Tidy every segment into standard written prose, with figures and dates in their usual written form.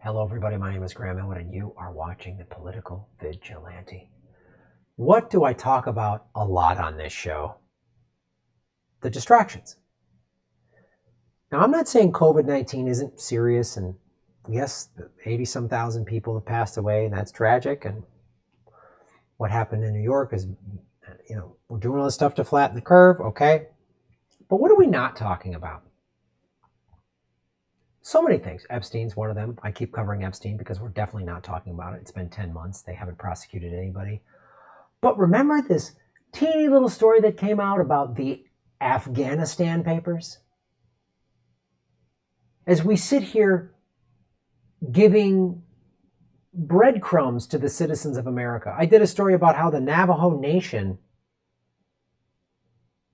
Hello everybody, my name is Graham Elwood and you are watching the Political Vigilante. What do I talk about a lot on this show? The distractions. Now I'm not saying COVID-19 isn't serious, and yes, 80-some thousand people have passed away and that's tragic, and what happened in New York is, we're doing all this stuff to flatten the curve, okay? But what are we not talking about? So many things. Epstein's one of them. I keep covering Epstein because we're definitely not talking about it. It's been 10 months. They haven't prosecuted anybody. But remember this teeny little story that came out about the Afghanistan papers? As we sit here giving breadcrumbs to the citizens of America. I did a story about how the Navajo Nation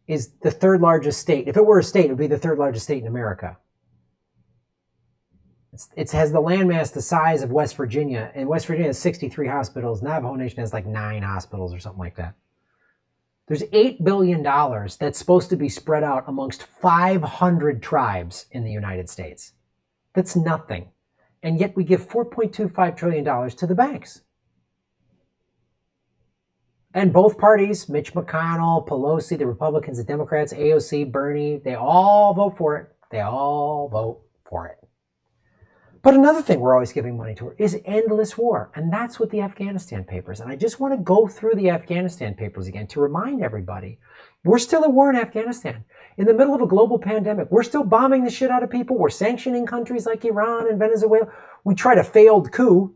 is the third largest state. If it were a state, it would be the third largest state in America. It has the landmass the size of West Virginia, and West Virginia has 63 hospitals. Navajo Nation has like 9 hospitals or something like that. There's $8 billion that's supposed to be spread out amongst 500 tribes in the United States. That's nothing. And yet we give $4.25 trillion to the banks. And both parties, Mitch McConnell, Pelosi, the Republicans, the Democrats, AOC, Bernie, they all vote for it. They all vote for it. But another thing we're always giving money to is endless war. And that's what the Afghanistan papers. And I just want to go through the Afghanistan papers again to remind everybody, we're still at war in Afghanistan. In the middle of a global pandemic, we're still bombing the shit out of people. We're sanctioning countries like Iran and Venezuela. We tried a failed coup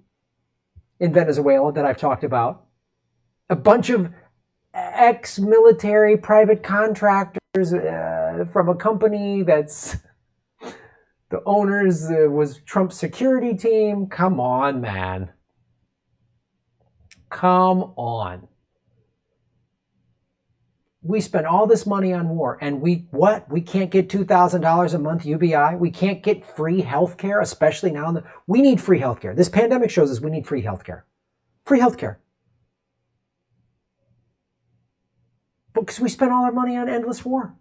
in Venezuela that I've talked about. A bunch of ex-military private contractors from a company that's... The owners was Trump's security team. Come on, man. Come on. We spend all this money on war, and we can't get $2,000 a month UBI. We can't get free health care, especially now. We need free health care. This pandemic shows us we need free health care. Free health care. Because we spent all our money on endless war.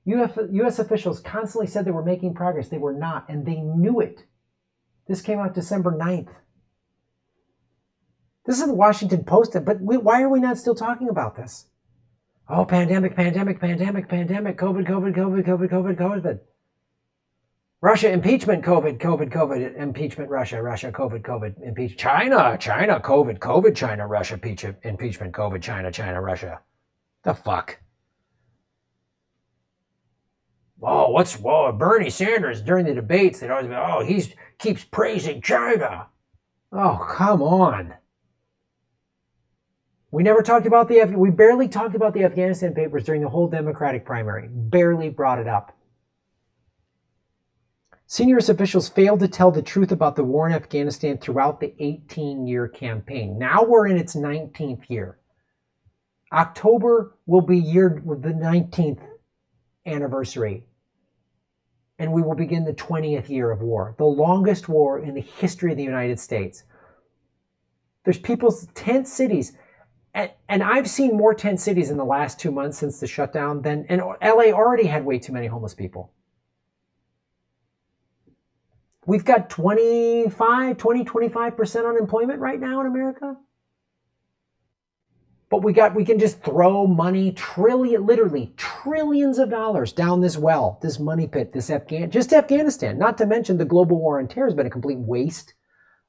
U.S. officials constantly said they were making progress. They were not, and they knew it. This came out December 9th. This is the Washington Post, but why are we not still talking about this? Oh, pandemic, COVID. Russia, impeachment, COVID, impeachment, Russia, COVID, impeach. China, COVID, China, Russia, impeachment, COVID, China, Russia. The fuck? Oh, Bernie Sanders during the debates, they'd always be, he keeps praising China. Oh, come on. We never talked about we barely talked about the Afghanistan papers during the whole Democratic primary. Barely brought it up. Senior officials failed to tell the truth about the war in Afghanistan throughout the 18-year campaign. Now we're in its 19th year. October will be the 19th anniversary, and we will begin the 20th year of war, the longest war in the history of the United States. There's people's tent cities, and I've seen more tent cities in the last 2 months since the shutdown and LA already had way too many homeless people. We've got 25% unemployment right now in America. But we can just throw money, literally trillions of dollars down this well, this money pit, just Afghanistan, not to mention the global war on terror has been a complete waste.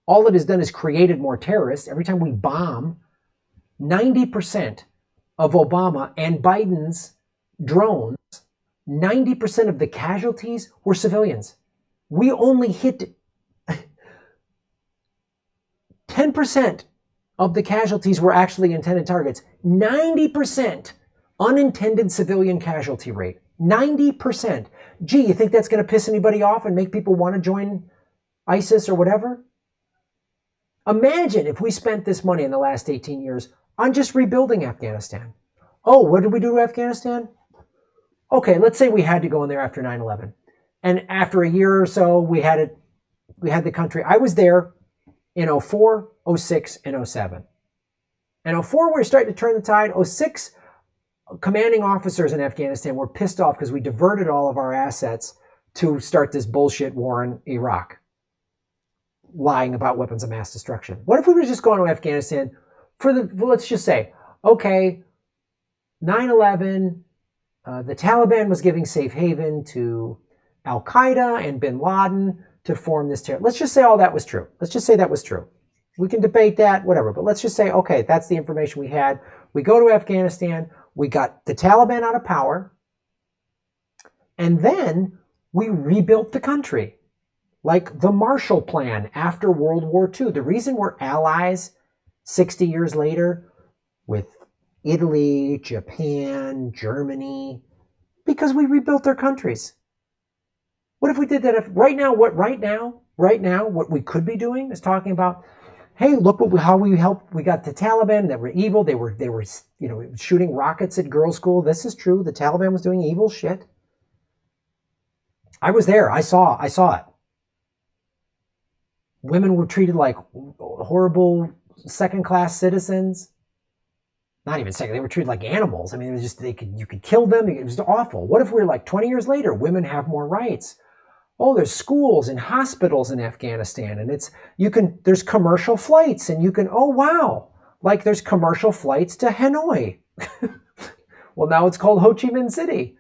All it has done is created more terrorists. Every time we bomb, 90% of Obama and Biden's drones, 90% of the casualties were civilians. We only hit 10% of the casualties were actually intended targets. 90% unintended civilian casualty rate. 90%. Gee, you think that's going to piss anybody off and make people want to join ISIS or whatever? Imagine if we spent this money in the last 18 years on just rebuilding Afghanistan. Oh, what did we do to Afghanistan? Okay, let's say we had to go in there after 9/11. And after a year or so, we had the country. I was there in 04, 06, and 07. In 04, we were starting to turn the tide. 06, commanding officers in Afghanistan were pissed off because we diverted all of our assets to start this bullshit war in Iraq. lying about weapons of mass destruction? What if we were just going to Afghanistan let's just say, okay, 9/11, the Taliban was giving safe haven to Al-Qaeda and bin Laden to form this terror. Let's just say all that was true. Let's just say that was true. We can debate that, whatever, but let's just say, okay, that's the information we had. We go to Afghanistan, we got the Taliban out of power, and then we rebuilt the country. Like the Marshall Plan after World War II. The reason we're allies 60 years later with Italy, Japan, Germany, because we rebuilt their countries. What if we did that? Right now, what we could be doing is talking about, hey, look how we helped. We got the Taliban that were evil. They were shooting rockets at girls' school. This is true. The Taliban was doing evil shit. I was there. I saw it. Women were treated like horrible second-class citizens. Not even second, they were treated like animals. I mean, it was just you could kill them. It was awful. What if we're like 20 years later, women have more rights? Oh, there's schools and hospitals in Afghanistan, and there's commercial flights, and oh wow, like there's commercial flights to Hanoi. Well, now it's called Ho Chi Minh City.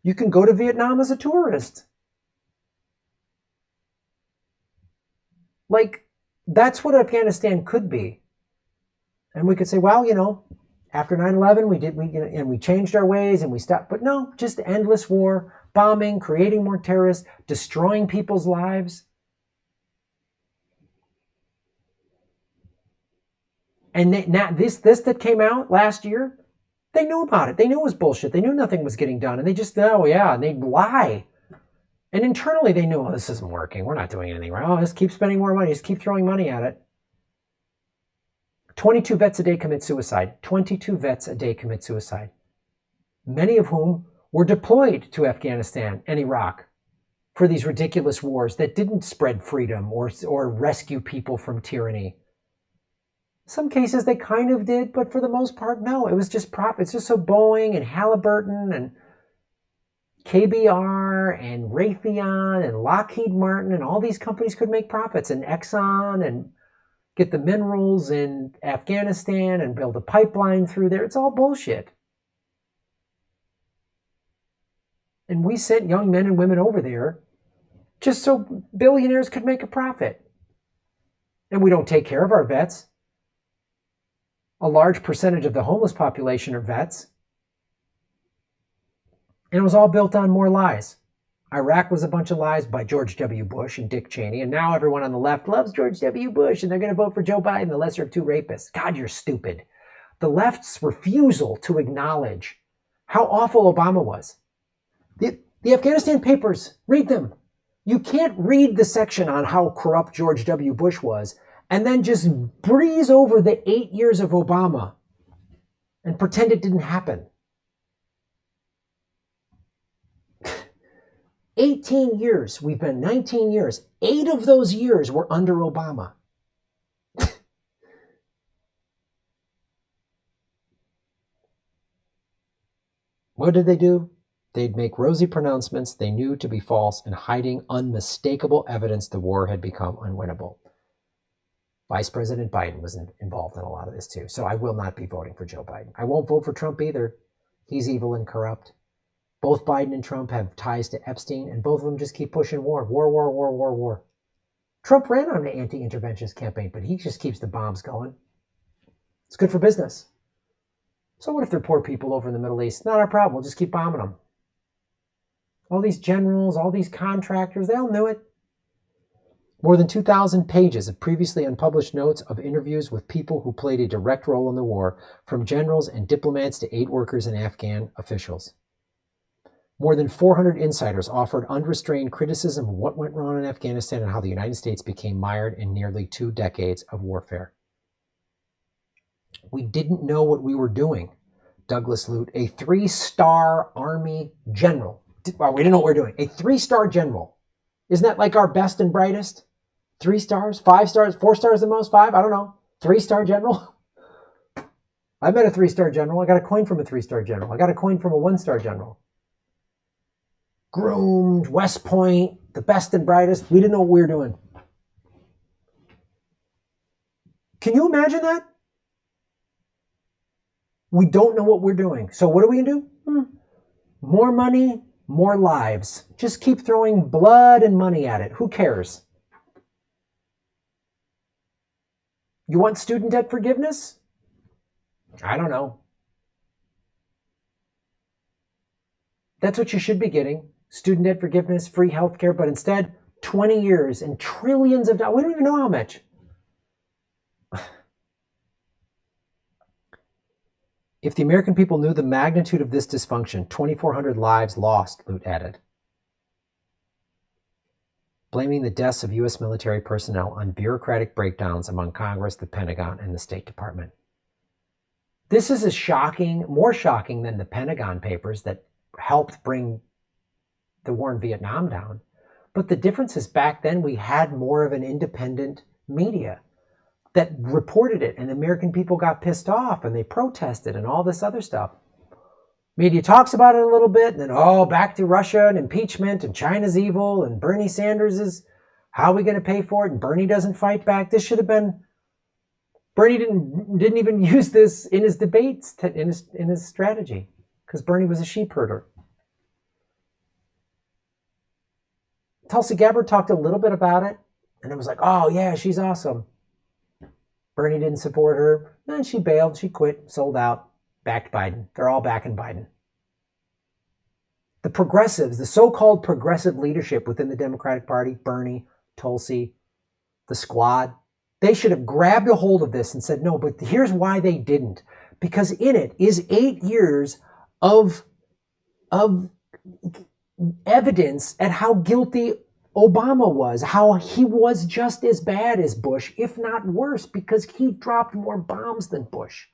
You can go to Vietnam as a tourist. Like, that's what Afghanistan could be. And we could say, well, after 9/11, we changed our ways and we stopped. But no, just endless war, bombing, creating more terrorists, destroying people's lives. And now this that came out last year, they knew about it. They knew it was bullshit. They knew nothing was getting done. And they just, and they'd lie. And internally they knew, this isn't working. We're not doing anything right. Oh, just keep spending more money. Just keep throwing money at it. 22 vets a day commit suicide. 22 vets a day commit suicide. Many of whom were deployed to Afghanistan and Iraq for these ridiculous wars that didn't spread freedom or rescue people from tyranny. Some cases they kind of did, but for the most part, no. It was just profits. Just so Boeing and Halliburton and KBR and Raytheon and Lockheed Martin and all these companies could make profits, and Exxon, and get the minerals in Afghanistan and build a pipeline through there. It's all bullshit. And we sent young men and women over there just so billionaires could make a profit. And we don't take care of our vets. A large percentage of the homeless population are vets. And it was all built on more lies. Iraq was a bunch of lies by George W. Bush and Dick Cheney, and now everyone on the left loves George W. Bush, and they're going to vote for Joe Biden, the lesser of two rapists. God, you're stupid. The left's refusal to acknowledge how awful Obama was. The Afghanistan papers, read them. You can't read the section on how corrupt George W. Bush was and then just breeze over the 8 years of Obama and pretend it didn't happen. 18 years, we've been 19 years. 8 of those years were under Obama. What did they do? They'd make rosy pronouncements they knew to be false and hiding unmistakable evidence the war had become unwinnable. Vice President Biden was involved in a lot of this too. So I will not be voting for Joe Biden. I won't vote for Trump either. He's evil and corrupt. Both Biden and Trump have ties to Epstein, and both of them just keep pushing war. War. Trump ran on an anti-interventionist campaign, but he just keeps the bombs going. It's good for business. So what if they're poor people over in the Middle East? Not our problem. We'll just keep bombing them. All these generals, all these contractors, they all knew it. More than 2,000 pages of previously unpublished notes of interviews with people who played a direct role in the war, from generals and diplomats to aid workers and Afghan officials. More than 400 insiders offered unrestrained criticism of what went wrong in Afghanistan and how the United States became mired in nearly 2 decades of warfare. We didn't know what we were doing. Douglas Lute, a 3-star Army general. Well, we didn't know what we were doing. A 3-star general. Isn't that like our best and brightest? 3 stars? 5 stars? 4 stars the most? 5? I don't know. 3-star general? I met a 3-star general. I got a coin from a 3-star general. I got a coin from a 1-star general. Groomed, West Point, the best and brightest. We didn't know what we were doing. Can you imagine that? We don't know what we're doing. So what are we going to do? More money, more lives. Just keep throwing blood and money at it. Who cares? You want student debt forgiveness? I don't know. That's what you should be getting. Student debt forgiveness, free healthcare, but instead 20 years and trillions of dollars. We don't even know how much. If the American people knew the magnitude of this dysfunction, 2,400 lives lost, Lute added, blaming the deaths of U.S. military personnel on bureaucratic breakdowns among Congress, the Pentagon, and the State Department. This is as shocking, more shocking than the Pentagon Papers that helped bring the war in Vietnam down. But the difference is back then we had more of an independent media that reported it, and the American people got pissed off and they protested and all this other stuff. Media talks about it a little bit, and then back to Russia and impeachment and China's evil and Bernie Sanders is, how are we going to pay for it? And Bernie doesn't fight back. This should have been, Bernie didn't even use this in his debates, in his strategy, because Bernie was a sheep herder. Tulsi Gabbard talked a little bit about it, and it was like, oh yeah, she's awesome. Bernie didn't support her. And she bailed. She quit. Sold out. Backed Biden. They're all backing Biden. The progressives, the so-called progressive leadership within the Democratic Party, Bernie, Tulsi, the squad, they should have grabbed a hold of this and said, no, but here's why they didn't. Because in it is 8 years of evidence at how guilty Obama was, how he was just as bad as Bush, if not worse, because he dropped more bombs than Bush.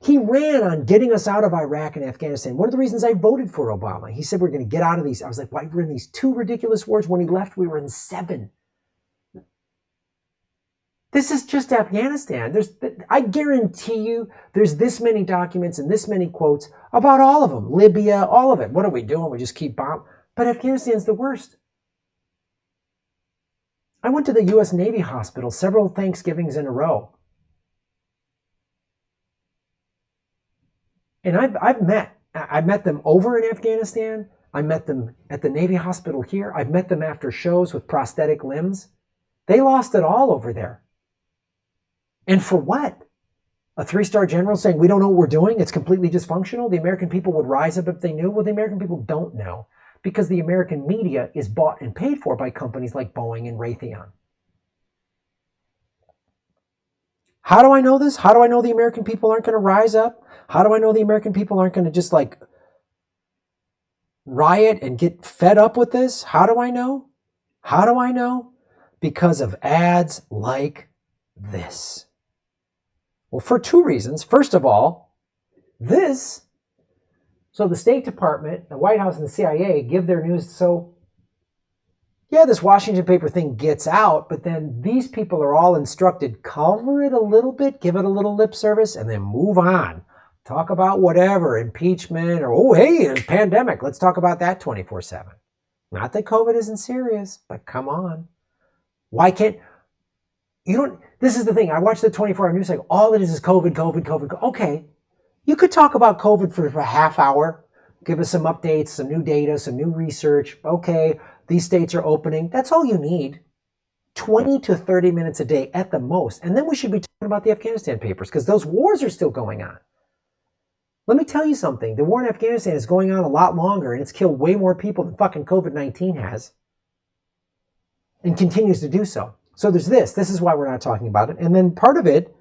He ran on getting us out of Iraq and Afghanistan. One of the reasons I voted for Obama, he said we're going to get out of these. I was like, why? We're in these 2 ridiculous wars. When he left, we were in 7. This is just Afghanistan. I guarantee you there's this many documents and this many quotes about all of them. Libya, all of it. What are we doing? We just keep bombing. But Afghanistan's the worst. I went to the U.S. Navy hospital several Thanksgivings in a row. And I met them over in Afghanistan. I met them at the Navy hospital here. I've met them after shows with prosthetic limbs. They lost it all over there. And for what? A 3-star general saying, we don't know what we're doing. It's completely dysfunctional. The American people would rise up if they knew. Well, the American people don't know because the American media is bought and paid for by companies like Boeing and Raytheon. How do I know this? How do I know the American people aren't going to rise up? How do I know the American people aren't going to just like riot and get fed up with this? How do I know? How do I know? Because of ads like this. Well, for 2 reasons. First of all, so the State Department, the White House, and the CIA give their news. So, yeah, this Washington paper thing gets out, but then these people are all instructed, cover it a little bit, give it a little lip service, and then move on. Talk about whatever, impeachment, or, oh, hey, there's a pandemic. Let's talk about that 24/7. Not that COVID isn't serious, but come on. Why can't... This is the thing. I watch the 24-hour news cycle. All it is COVID, COVID, COVID. Okay. You could talk about COVID for a half hour. Give us some updates, some new data, some new research. Okay. These states are opening. That's all you need. 20 to 30 minutes a day at the most. And then we should be talking about the Afghanistan papers because those wars are still going on. Let me tell you something. The war in Afghanistan is going on a lot longer and it's killed way more people than fucking COVID-19 has. And continues to do so. So there's this. This is why we're not talking about it. And then part of it,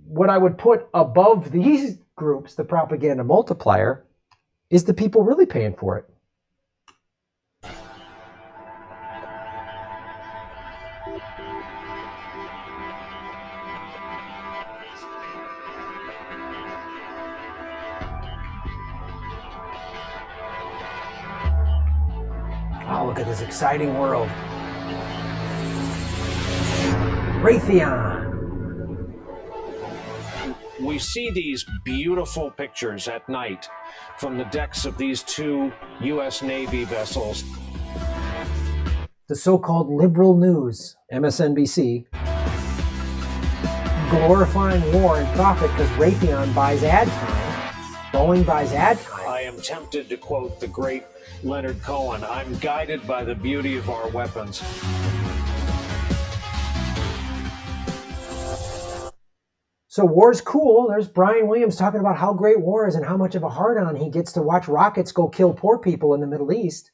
what I would put above these groups, the propaganda multiplier, is the people really paying for it. Oh, look at this exciting world. Raytheon. We see these beautiful pictures at night from the decks of these 2 U.S. Navy vessels. the so-called liberal news, MSNBC, glorifying war and profit because Raytheon buys ad time, Boeing buys ad time. I am tempted to quote the great Leonard Cohen, I'm guided by the beauty of our weapons. So war's cool. There's Brian Williams talking about how great war is and how much of a hard-on he gets to watch rockets go kill poor people in the Middle East.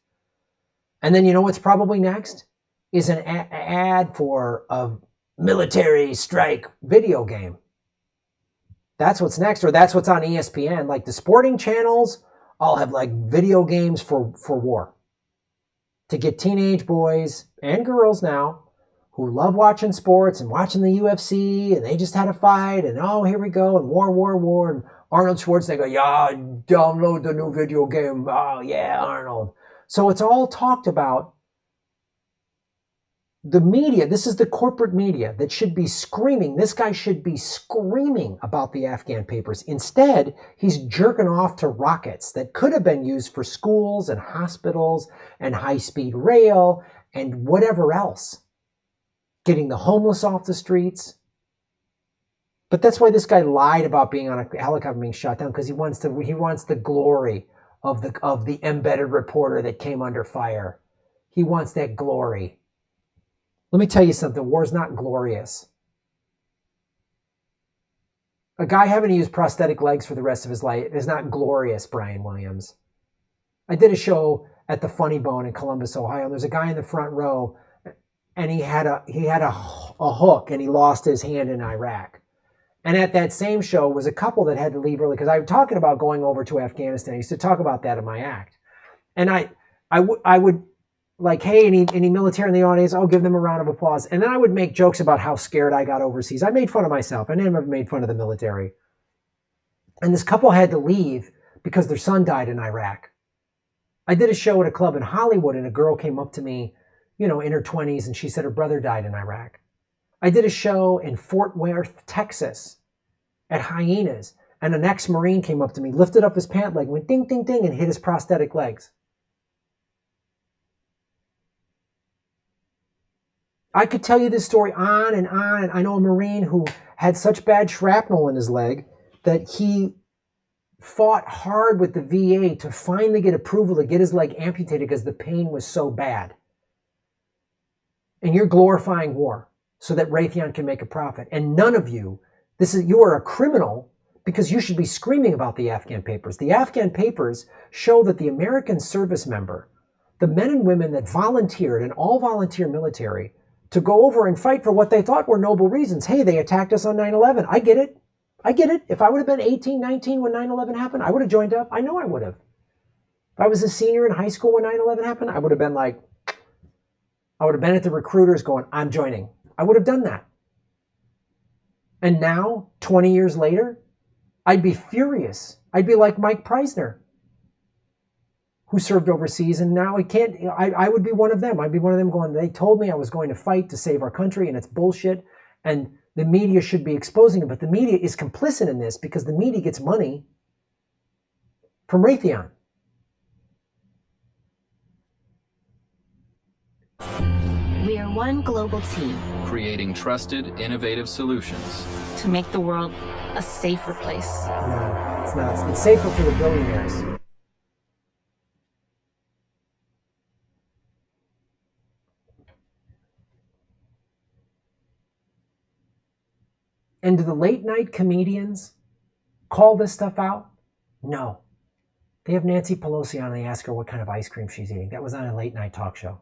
And then you know what's probably next? Is an ad for a military strike video game. That's what's next, or that's what's on ESPN. Like the sporting channels all have like video games for war. To get teenage boys and girls now who love watching sports and watching the UFC, and they just had a fight, and oh, here we go, and war, and Arnold Schwarzenegger, yeah, download the new video game, oh yeah, Arnold. So it's all talked about. The media, this is the corporate media that should be screaming. This guy should be screaming about the Afghan papers. Instead, he's jerking off to rockets that could have been used for schools and hospitals and high-speed rail and whatever else. Getting the homeless off the streets. But that's why this guy lied about being on a helicopter being shot down, because he wants the glory of the embedded reporter that came under fire. He wants that glory. Let me tell you something, war's not glorious. A guy having to use prosthetic legs for the rest of his life is not glorious, Brian Williams. I did a show at the Funny Bone in Columbus, Ohio, and there's a guy in the front row, and he had a hook, and he lost his hand in Iraq. And at that same show was a couple that had to leave early, because I was talking about going over to Afghanistan. I used to talk about that in my act. And I would like, hey, any military in the audience, I'll give them a round of applause. And then I would make jokes about how scared I got overseas. I made fun of myself. I never made fun of the military. And this couple had to leave because their son died in Iraq. I did a show at a club in Hollywood, and a girl came up to me, in her 20s, and she said her brother died in Iraq. I did a show in Fort Worth, Texas, at Hyenas, and an ex-Marine came up to me, lifted up his pant leg, went ding, ding, ding, and hit his prosthetic legs. I could tell you this story on and on. I know a Marine who had such bad shrapnel in his leg that he fought hard with the VA to finally get approval to get his leg amputated because the pain was so bad. And you're glorifying war so that Raytheon can make a profit. And none of you, you are a criminal because you should be screaming about the Afghan papers. The Afghan papers show that the American service member, the men and women that volunteered, an all-volunteer military, to go over and fight for what they thought were noble reasons. Hey, they attacked us on 9/11. I get it. If I would have been 18, 19 when 9/11 happened, I would have joined up. I know I would have. If I was a senior in high school when 9/11 happened, I would have been at the recruiters going, I'm joining. I would have done that. And now, 20 years later, I'd be furious. I'd be like Mike Preisner, who served overseas, and now he can't. I would be one of them. I'd be one of them going, they told me I was going to fight to save our country, and it's bullshit, and the media should be exposing it, but the media is complicit in this because the media gets money from Raytheon. We are one global team creating trusted, innovative solutions to make the world a safer place. No, it's not. It's safer for the billionaires. And do the late night comedians call this stuff out? No. They have Nancy Pelosi on and they ask her what kind of ice cream she's eating. That was on a late night talk show.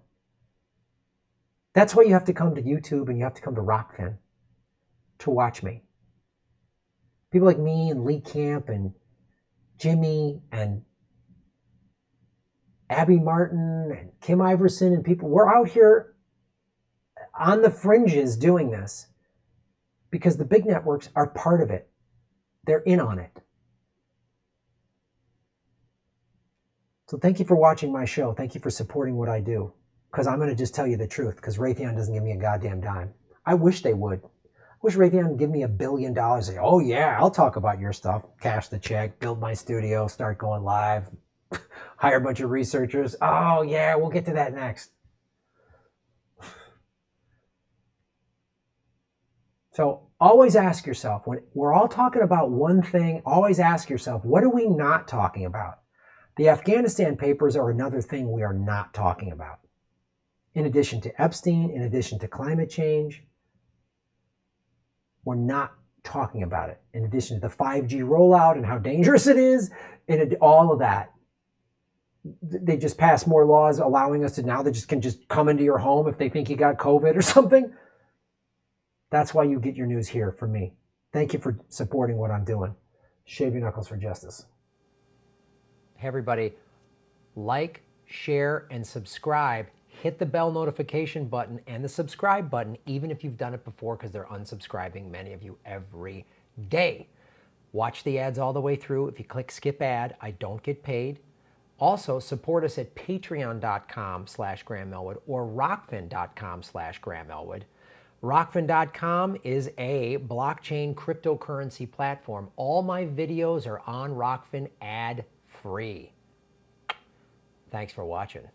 That's why you have to come to YouTube and you have to come to Rockfin to watch me. People like me and Lee Camp and Jimmy and Abby Martin and Kim Iverson and people, we're out here on the fringes doing this because the big networks are part of it. They're in on it. So thank you for watching my show. Thank you for supporting what I do. Because I'm going to just tell you the truth, because Raytheon doesn't give me a goddamn dime. I wish they would. I wish Raytheon would give me $1 billion. Say, oh yeah, I'll talk about your stuff. Cash the check, build my studio, start going live, hire a bunch of researchers. Oh yeah, we'll get to that next. So always ask yourself, when we're all talking about one thing, always ask yourself, what are we not talking about? The Afghanistan papers are another thing we are not talking about. In addition to Epstein, in addition to climate change, we're not talking about it. In addition to the 5G rollout and how dangerous it is, and all of that. They just passed more laws allowing us to now they can just come into your home if they think you got COVID or something. That's why you get your news here from me. Thank you for supporting what I'm doing. Shave your knuckles for justice. Hey everybody, like, share, and subscribe. Hit the bell notification button and the subscribe button, even if you've done it before, because they're unsubscribing, many of you, every day. Watch the ads all the way through. If you click skip ad, I don't get paid. Also, support us at patreon.com/GrahamElwood or rockfin.com/GrahamElwood. Rockfin.com is a blockchain cryptocurrency platform. All my videos are on Rockfin ad-free. Thanks for watching.